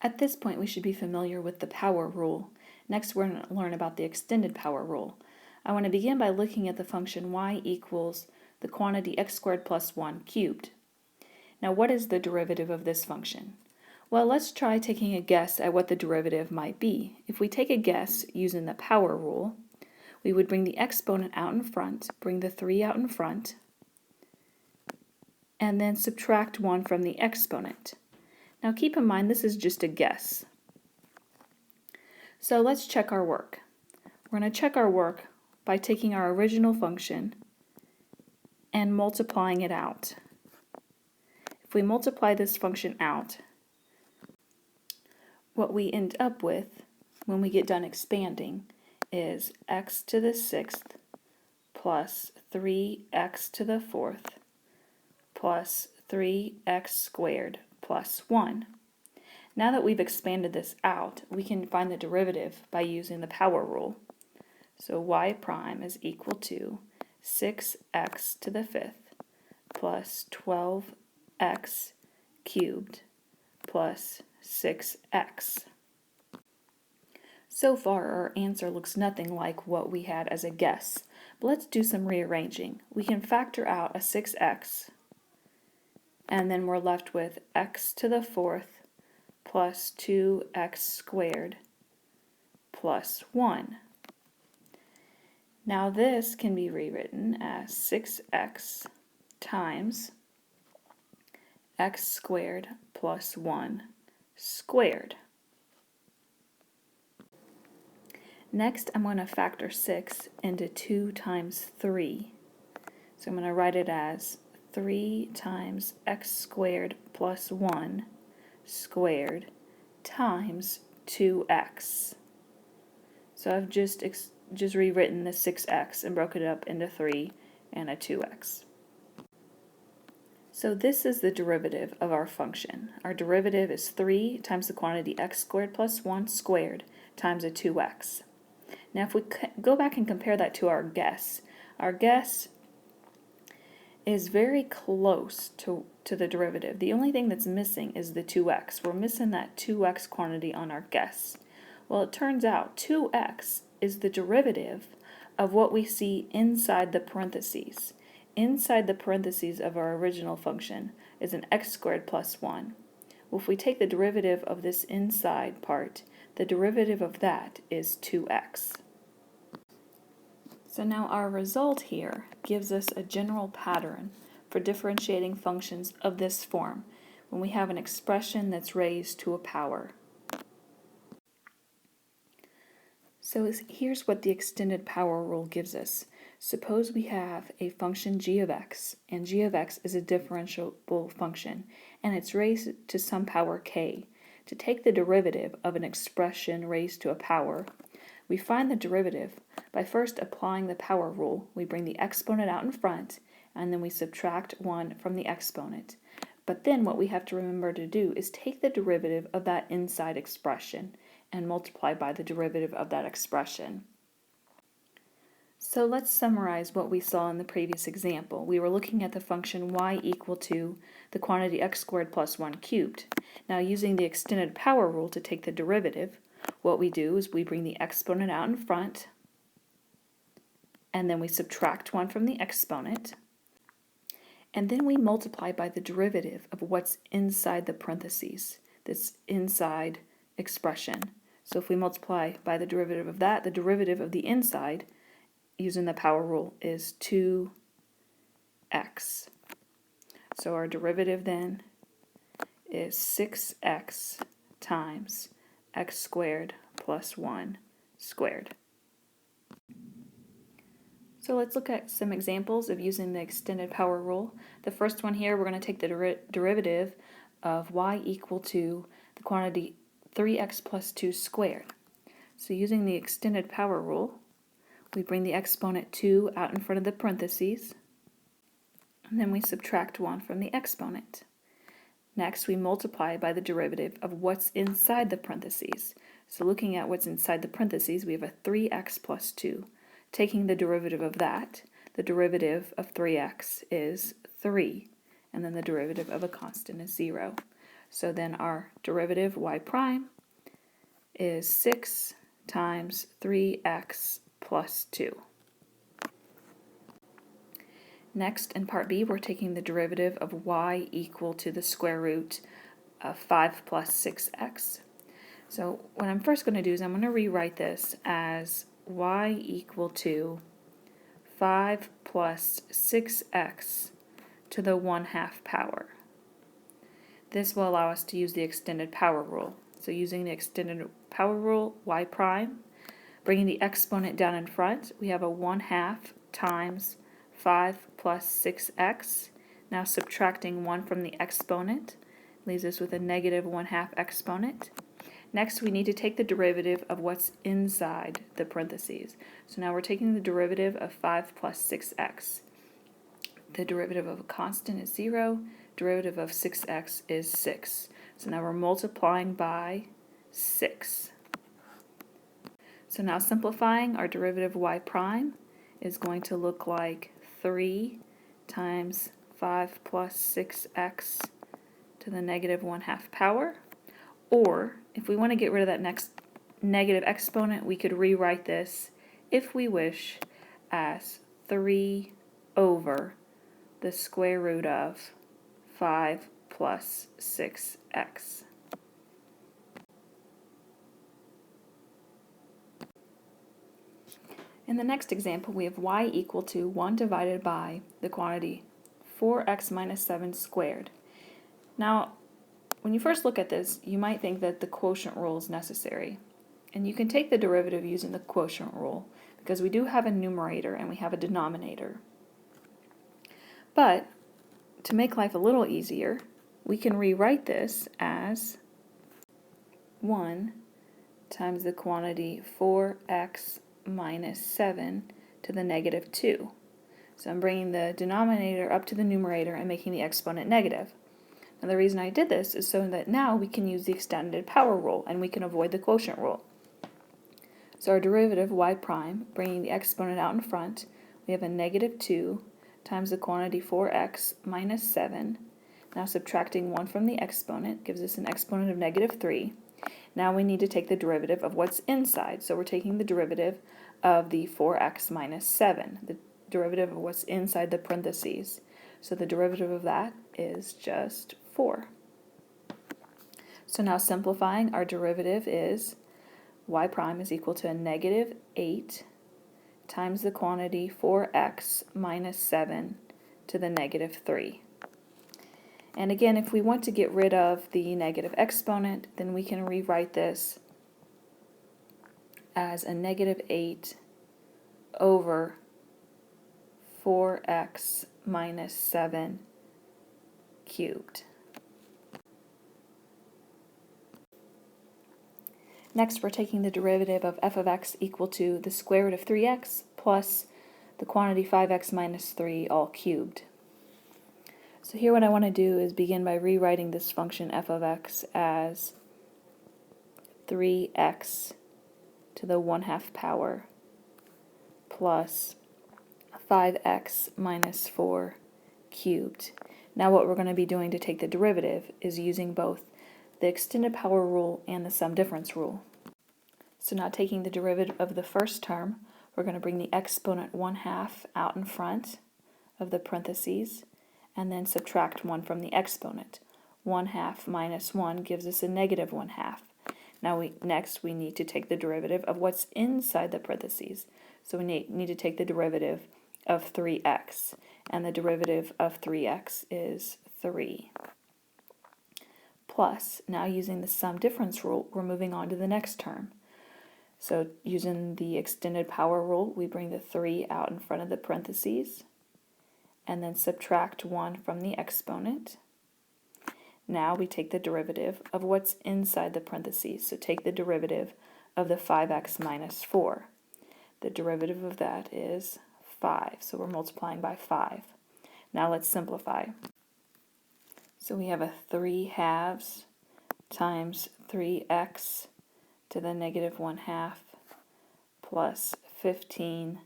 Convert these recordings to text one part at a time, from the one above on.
At this point, we should be familiar with the power rule. Next, we're going to learn about the extended power rule. I want to begin by looking at the function y equals the quantity x squared plus 1 cubed. Now, what is the derivative of this function? Well, let's try taking a guess at what the derivative might be. If we take a guess using the power rule, we would bring the exponent out in front, bring the 3 out in front, and then subtract 1 from the exponent. Now keep in mind this is just a guess. So let's check our work. We're going to check our work by taking our original function and multiplying it out. If we multiply this function out, what we end up with when we get done expanding is x to the 6th plus 3x to the 4th plus 3x squared plus 1. Now that we've expanded this out, we can find the derivative by using the power rule. So y prime is equal to 6x to the 5th plus 12x cubed plus 6x. So far, our answer looks nothing like what we had as a guess, but let's do some rearranging. We can factor out a 6x, and then we're left with x to the 4th plus 2x squared plus 1. Now this can be rewritten as 6x times x squared plus 1 squared. Next, I'm going to factor 6 into 2 times 3. So I'm going to write it as 3 times x squared plus 1 squared times 2x. So I've just rewritten the 6x and broken it up into 3 and a 2x. So this is the derivative of our function. Our derivative is 3 times the quantity x squared plus 1 squared times a 2x. Now if we go back and compare that to our guess is very close to the derivative. The only thing that's missing is the 2x. We're missing that 2x quantity on our guess. Well, it turns out 2x is the derivative of what we see inside the parentheses. Inside the parentheses of our original function is an x squared plus 1. Well, if we take the derivative of this inside part, the derivative of that is 2x. So now our result here gives us a general pattern for differentiating functions of this form when we have an expression that's raised to a power. So here's what the extended power rule gives us. Suppose we have a function g of x, and g of x is a differentiable function, and it's raised to some power k. To take the derivative of an expression raised to a power, we find the derivative by first applying the power rule. We bring the exponent out in front, and then we subtract 1 from the exponent. But then what we have to remember to do is take the derivative of that inside expression and multiply by the derivative of that expression. So let's summarize what we saw in the previous example. We were looking at the function y equal to the quantity x squared plus 1 cubed. Now using the extended power rule to take the derivative, what we do is we bring the exponent out in front, and then we subtract 1 from the exponent, and then we multiply by the derivative of what's inside the parentheses, this inside expression. So if we multiply by the derivative of that, the derivative of the inside, using the power rule, is 2x. So our derivative then is 6x times x squared plus 1 squared. So let's look at some examples of using the extended power rule. The first one here, we're going to take the derivative of y equal to the quantity 3x plus 2 squared. So using the extended power rule, we bring the exponent 2 out in front of the parentheses, and then we subtract 1 from the exponent. Next, we multiply by the derivative of what's inside the parentheses. So looking at what's inside the parentheses, we have a 3x plus 2. Taking the derivative of that, the derivative of 3x is 3, and then the derivative of a constant is 0. So then our derivative y prime is 6 times 3x plus 2. Next, in part B, we're taking the derivative of y equal to the square root of 5 plus 6x. So what I'm first going to do is I'm going to rewrite this as y equal to 5 plus 6x to the 1/2 power. This will allow us to use the extended power rule. So using the extended power rule, y prime, bringing the exponent down in front, we have a 1/2 times 5 plus 6x. Now subtracting 1 from the exponent leaves us with a negative 1/2 exponent. Next, we need to take the derivative of what's inside the parentheses. So now we're taking the derivative of 5 plus 6x. The derivative of a constant is 0. Derivative of 6x is 6. So now we're multiplying by 6. So now simplifying, our derivative y prime is going to look like 3 times 5 plus 6x to the negative 1/2 power. Or, if we want to get rid of that next negative exponent, we could rewrite this, if we wish, as 3 over the square root of 5 plus 6x. In the next example, we have y equal to 1 divided by the quantity 4x minus 7 squared. Now, when you first look at this, you might think that the quotient rule is necessary. And you can take the derivative using the quotient rule, because we do have a numerator and we have a denominator. But, to make life a little easier, we can rewrite this as 1 times the quantity 4x minus 7 to the negative 2. So I'm bringing the denominator up to the numerator and making the exponent negative. Now the reason I did this is so that now we can use the extended power rule and we can avoid the quotient rule. So our derivative y prime, bringing the exponent out in front, we have a negative 2 times the quantity 4x minus 7. Now subtracting 1 from the exponent gives us an exponent of negative 3. Now we need to take the derivative of what's inside. So we're taking the derivative of the 4x minus 7, the derivative of what's inside the parentheses. So the derivative of that is just 4. So now simplifying, our derivative is y prime is equal to a negative 8 times the quantity 4x minus 7 to the negative 3. And again, if we want to get rid of the negative exponent, then we can rewrite this as a negative 8 over 4x minus 7 cubed. Next, we're taking the derivative of f of x equal to the square root of 3x plus the quantity 5x minus 3 all cubed. So here what I want to do is begin by rewriting this function f of x as 3x to the 1/2 power plus 5x minus 4 cubed. Now what we're going to be doing to take the derivative is using both the extended power rule and the sum difference rule. So now taking the derivative of the first term, we're going to bring the exponent 1/2 out in front of the parentheses and then subtract 1 from the exponent. 1/2 minus 1 gives us a negative 1/2. Now next we need to take the derivative of what's inside the parentheses. So we need to take the derivative of 3x, and the derivative of 3x is 3. Plus, now using the sum difference rule, we're moving on to the next term. So using the extended power rule, we bring the 3 out in front of the parentheses and then subtract 1 from the exponent. Now we take the derivative of what's inside the parentheses. So take the derivative of the 5x minus 4. The derivative of that is 5. So we're multiplying by 5. Now let's simplify. So we have a 3/2 times 3x to the negative 1/2 plus 15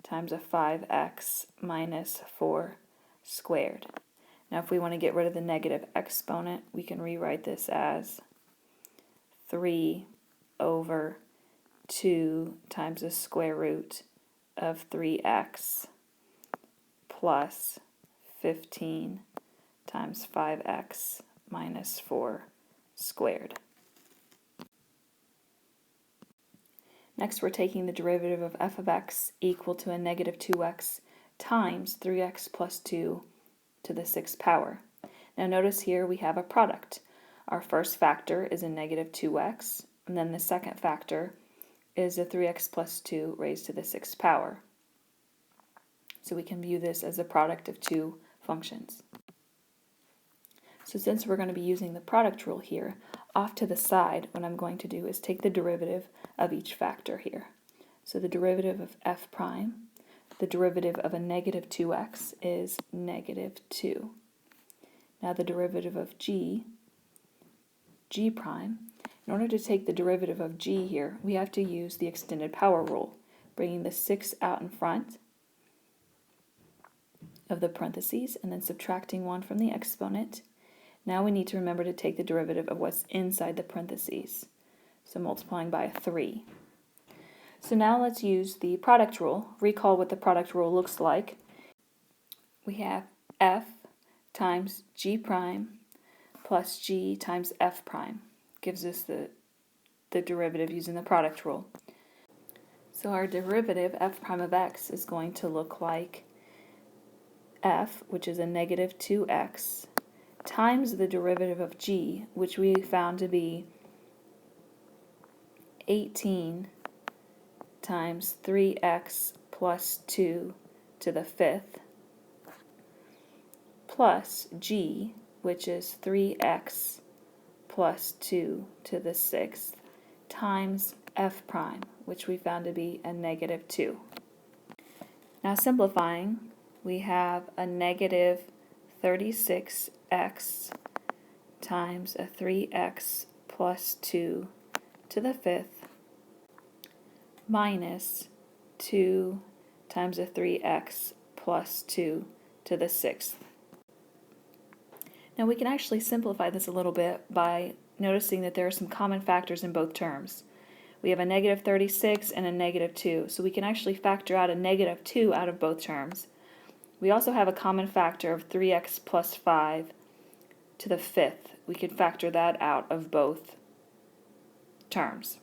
times a 5x minus 4 squared. Now if we want to get rid of the negative exponent, we can rewrite this as 3 over 2 times the square root of 3x plus 15 times 5x minus 4 squared. Next, we're taking the derivative of f of x equal to a negative 2x times 3x plus 2 to the 6th power. Now notice here we have a product. Our first factor is a negative 2x, and then the second factor is a 3x plus 2 raised to the 6th power. So we can view this as a product of two functions. So since we're going to be using the product rule here, off to the side, what I'm going to do is take the derivative of each factor here. So the derivative of f prime, the derivative of a negative 2x is negative 2. Now the derivative of g prime, in order to take the derivative of g here, we have to use the extended power rule, bringing the 6 out in front of the parentheses and then subtracting 1 from the exponent. Now we need to remember to take the derivative of what's inside the parentheses, so multiplying by 3. So now let's use the product rule. Recall what the product rule looks like. We have f times g prime plus g times f prime. Gives us the derivative using the product rule. So our derivative, f prime of x, is going to look like f, which is a negative 2x, times the derivative of g, which we found to be 18 times 3x plus 2 to the 5th, plus g, which is 3x plus 2 to the 6th, times f prime, which we found to be a negative 2. Now simplifying, we have a negative 36x times a 3x plus 2 to the 5th minus 2 times a 3x plus 2 to the 6th. Now we can actually simplify this a little bit by noticing that there are some common factors in both terms. We have a negative 36 and a negative 2, so we can actually factor out a negative 2 out of both terms. We also have a common factor of 3x plus 5 to the 5th. We could factor that out of both terms.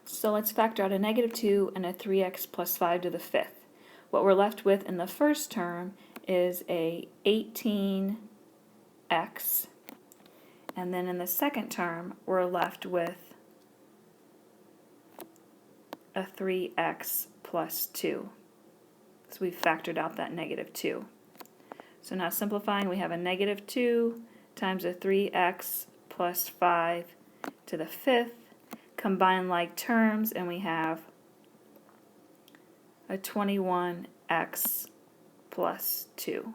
So let's factor out a negative 2 and a 3x plus 5 to the 5th. What we're left with in the first term is a 18x, and then in the second term we're left with a 3x plus 2. So we've factored out that negative 2. So now simplifying, we have a negative 2 times a 3x plus 5 to the 5th. Combine like terms, and we have a 21x plus 2.